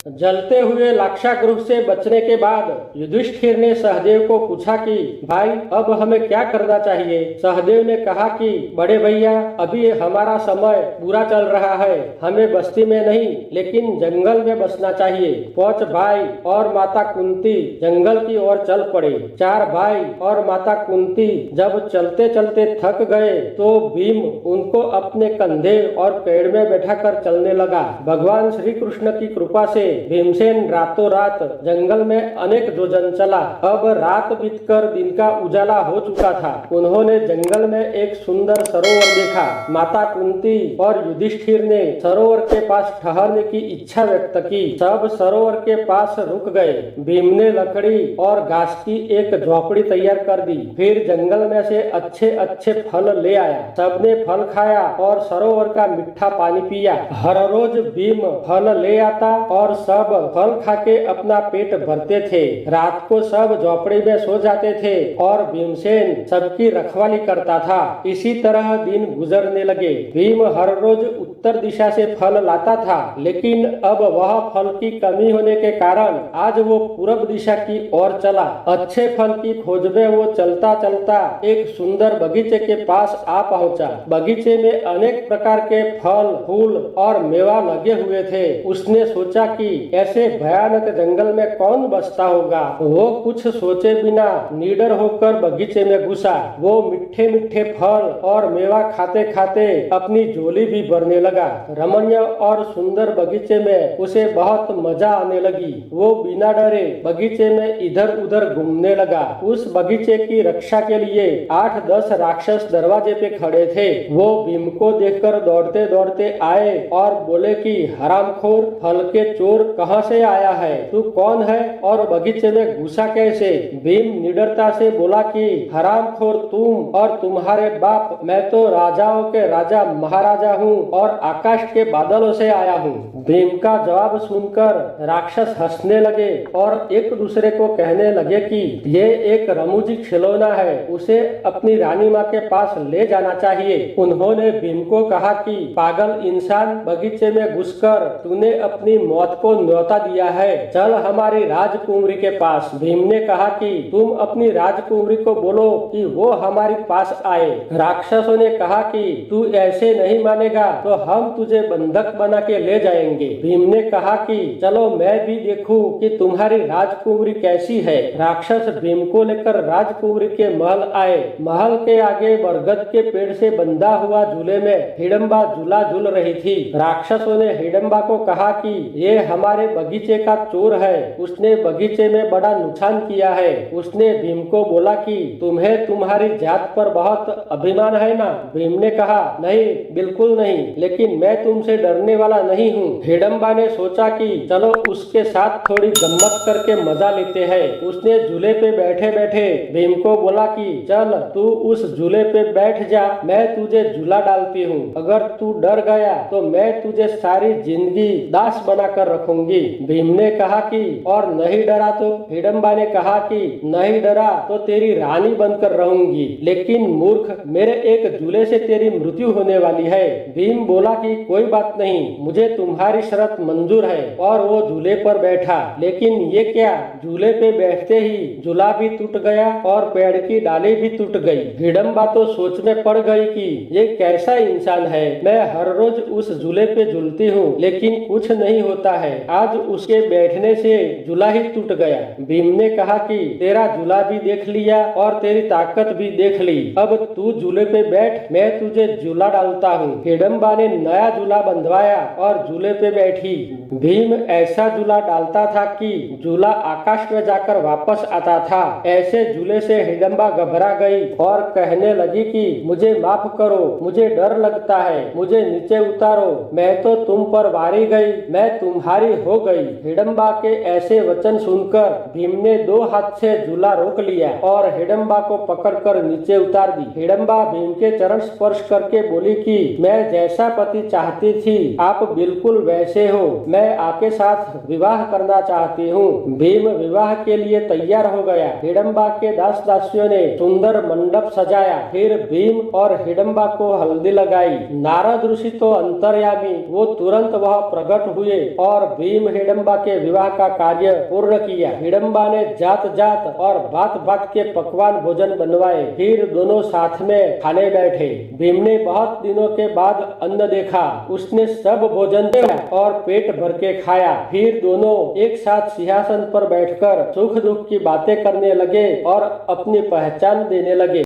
जलते हुए लाक्षागृह से बचने के बाद युधिष्ठिर ने सहदेव को पूछा कि भाई अब हमें क्या करना चाहिए। सहदेव ने कहा कि बड़े भैया, अभी हमारा समय बुरा चल रहा है, हमें बस्ती में नहीं लेकिन जंगल में बसना चाहिए। 5 भाई और माता कुंती जंगल की ओर चल पड़े। 4 भाई और माता कुंती जब चलते चलते थक गए तो भीम उनको अपने कंधे और पेड़ में बैठाकर चलने लगा। भगवान श्री कृष्ण की कृपा से भीमसेन रातों रात जंगल में अनेक योजन चला। अब रात बीतकर दिन का उजाला हो चुका था। उन्होंने जंगल में एक सुंदर सरोवर देखा। माता कुंती और युधिष्ठिर ने सरोवर के पास ठहरने की इच्छा व्यक्त की। सब सरोवर के पास रुक गए। भीम ने लकड़ी और घास की एक झोपड़ी तैयार कर दी। फिर जंगल में से अच्छे अच्छे फल ले आया। सबने फल खाया और सरोवर का मीठा पानी पिया। हर रोज भीम फल ले आता और सब फल खाके अपना पेट भरते थे। रात को सब झोपड़ी में सो जाते थे और भीमसेन सबकी रखवाली करता था। इसी तरह दिन गुजरने लगे। भीम हर रोज उत्तर दिशा से फल लाता था, लेकिन अब वह फल की कमी होने के कारण आज वो पूर्व दिशा की ओर चला। अच्छे फल की खोज में वो चलता चलता एक सुंदर बगीचे के पास आ पहुंचा। बगीचे में अनेक प्रकार के फल, फूल और मेवा लगे हुए थे। उसने सोचा कि ऐसे भयानक जंगल में कौन बसता होगा। वो कुछ सोचे बिना निडर होकर बगीचे में घुसा। वो मीठे मीठे फल और मेवा खाते खाते अपनी झोली भी भरने लगा। रमणीय और सुंदर बगीचे में उसे बहुत मजा आने लगी। वो बिना डरे बगीचे में इधर उधर घूमने लगा। उस बगीचे की रक्षा के लिए 8-10 राक्षस दरवाजे पे खड़े थे। वो भीम को देखकर दौड़ते दौड़ते आए और बोले कि हरामखोर, फल के चोर, कहाँ से आया है? तू कौन है और बगीचे में घुसा कैसे? भीम निडरता से बोला कि हरामखोर तुम और तुम्हारे बाप, मैं तो राजाओं के राजा महाराजा हूँ और आकाश के बादलों से आया हूँ। भीम का जवाब सुनकर राक्षस हंसने लगे और एक दूसरे को कहने लगे कि ये एक रमूजी खिलौना है, उसे अपनी रानी माँ के पास ले जाना चाहिए। उन्होंने भीम को कहा कि पागल इंसान, बगीचे में घुसकर तूने अपनी मौत को न्योता दिया है। चल हमारी राजकुमारी के पास। भीम ने कहा कि तुम अपनी राजकुमारी को बोलो कि वो हमारे पास आए। राक्षसों ने कहा कि तू ऐसे नहीं मानेगा तो हम तुझे बंधक बना के ले जाएंगे। भीम ने कहा कि चलो मैं भी देखूं कि तुम्हारी राजकुमारी कैसी है। राक्षस भीम को लेकर राजकुमारी के महल आए। महल के आगे बरगद के पेड़ से बंधा हुआ झूले में हिडम्बा झूला झूल रही थी। राक्षसों ने हिडम्बा को कहा कि ये हमारे बगीचे का चोर है, उसने बगीचे में बड़ा नुकसान किया है। उसने भीम को बोला कि तुम्हें तुम्हारी जात पर बहुत अभिमान है ना? भीम ने कहा नहीं, बिल्कुल नहीं, लेकिन मैं तुमसे डरने वाला नहीं हूँ। हिडम्बा ने सोचा कि चलो उसके साथ थोड़ी गम्मत करके मजा लेते हैं। उसने झूले पे बैठे बैठे भीम को बोला कि चल तू उस झूले पे बैठ जा, मैं तुझे झूला डालती हूँ। अगर तू डर गया तो मैं तुझे सारी जिंदगी दास बनाकर रखूंगी। भीम ने कहा कि और नहीं डरा तो? हिडम्बा ने कहा कि नहीं डरा तो तेरी रानी बनकर रहूंगी, लेकिन मूर्ख, मेरे एक झूले से तेरी मृत्यु होने वाली है। भीम बोला कि कोई बात नहीं, मुझे तुम्हारी शर्त मंजूर है, और वो झूले पर बैठा। लेकिन ये क्या, झूले पे बैठते ही झूला भी टूट गया और पेड़ की डाली भी टूट गई। हिडम्बा तो सोच में पड़ गई कि ये कैसा इंसान है, मैं हर रोज उस झूले पे झूलती हूँ लेकिन कुछ नहीं होता है, आज उसके बैठने से झूला ही टूट गया। भीम ने कहा कि तेरा झूला भी देख लिया और तेरी ताकत भी देख ली, अब तू झूले पे बैठ, मैं तुझे झूला डालता हूँ। हिडम्बा ने नया झूला बंधवाया और झूले पे बैठी। भीम ऐसा झूला डालता था कि झूला आकाश में जाकर वापस आता था। ऐसे झूले से हिडम्बा घबरा गई और कहने लगी कि मुझे माफ करो, मुझे डर लगता है, मुझे नीचे उतारो, मैं तो तुम पर वारी गई, मैं तुम्हारी हो गई। हिडम्बा के ऐसे वचन सुनकर भीम ने 2 हाथ से झूला रोक लिया और हिडम्बा को पकड़कर नीचे उतार दी। हिडम्बा भीम के चरण स्पर्श करके बोली कि मैं जैसा पति चाहती थी आप बिल्कुल वैसे हो, मैं आपके साथ विवाह करना चाहती हूँ। भीम विवाह के लिए तैयार हो गया। हिडम्बा के दास दासियों ने सुंदर मंडप सजाया। फिर भीम और हिडम्बा को हल्दी लगाई। नारद ऋषि तो अंतर्यामी, वो तुरंत वह प्रकट हुए और भीम हिडम्बा के विवाह का कार्य पूर्ण किया। हिडम्बा ने जात जात और भात भात के पकवान भोजन बनवाए। फिर दोनों साथ में खाने बैठे। भीम ने बहुत दिनों के बाद अन्न देखा। उसने सब भोजन किया और पेट भर के खाया। फिर दोनों एक साथ सिंहासन पर बैठकर सुख दुख की बातें करने लगे और अपनी पहचान देने लगे।